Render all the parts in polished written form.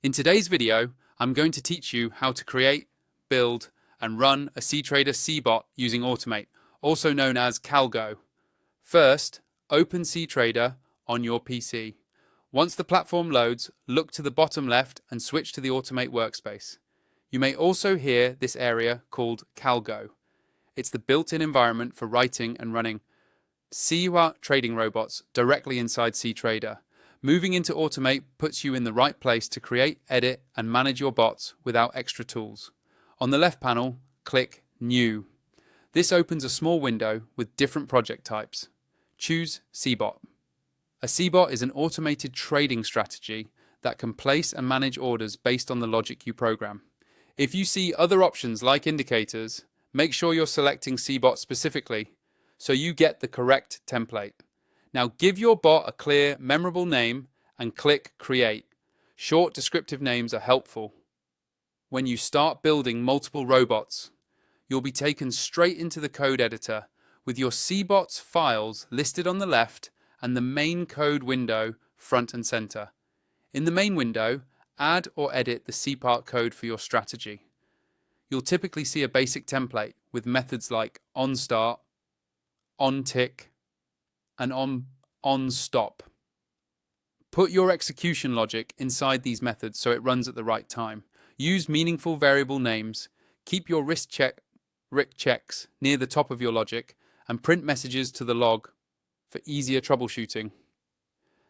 In today's video, I'm going to teach you how to create, build, and run a Ctrader Cbot using Automate, also known as cAlgo. First, open Ctrader on your PC. Once the platform loads, look to the bottom left and switch to the Automate Workspace. You may also hear this area called cAlgo. It's the built-in environment for writing and running Cbot trading robots directly inside Ctrader. Moving into Automate puts you in the right place to create, edit, and manage your bots without extra tools. On the left panel, click New. This opens a small window with different project types. Choose Cbot. A Cbot is an automated trading strategy that can place and manage orders based on the logic you program. If you see other options like indicators, make sure you're selecting Cbot specifically so you get the correct template. Now give your bot a clear, memorable name and click Create. Short descriptive names are helpful. When you start building multiple robots, you'll be taken straight into the code editor with your Cbot's files listed on the left and the main code window front and center. In the main window, add or edit the Cpart code for your strategy. You'll typically see a basic template with methods like OnStart, OnTick, and OnStop. Put your execution logic inside these methods so it runs at the right time. Use meaningful variable names, keep your risk checks near the top of your logic, and print messages to the log for easier troubleshooting.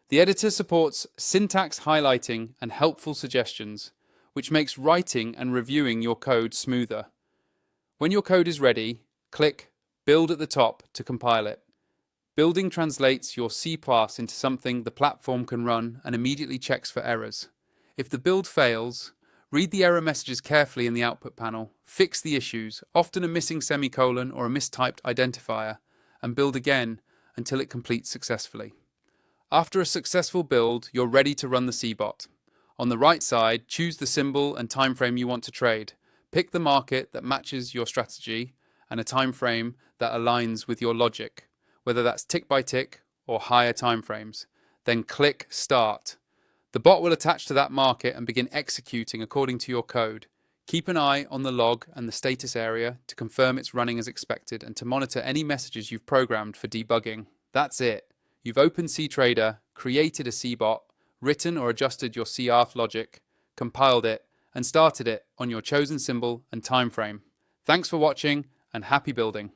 The editor supports syntax highlighting and helpful suggestions, which makes writing and reviewing your code smoother. When your code is ready, click Build at the top to compile it. Building translates your C pass into something the platform can run and immediately checks for errors. If the build fails, read the error messages carefully in the output panel, fix the issues, often a missing semicolon or a mistyped identifier, and build again until it completes successfully. After a successful build, you're ready to run the Cbot. On the right side, choose the symbol and time frame you want to trade. Pick the market that matches your strategy and a time frame that aligns with your logic, whether that's tick by tick or higher time frames. Then click Start. The bot will attach to that market and begin executing according to your code. Keep an eye on the log and the status area to confirm it's running as expected and to monitor any messages you've programmed for debugging. That's it. You've opened Ctrader, created a Cbot, written or adjusted your CAlg logic, compiled it, and started it on your chosen symbol and time frame. Thanks for watching and happy building.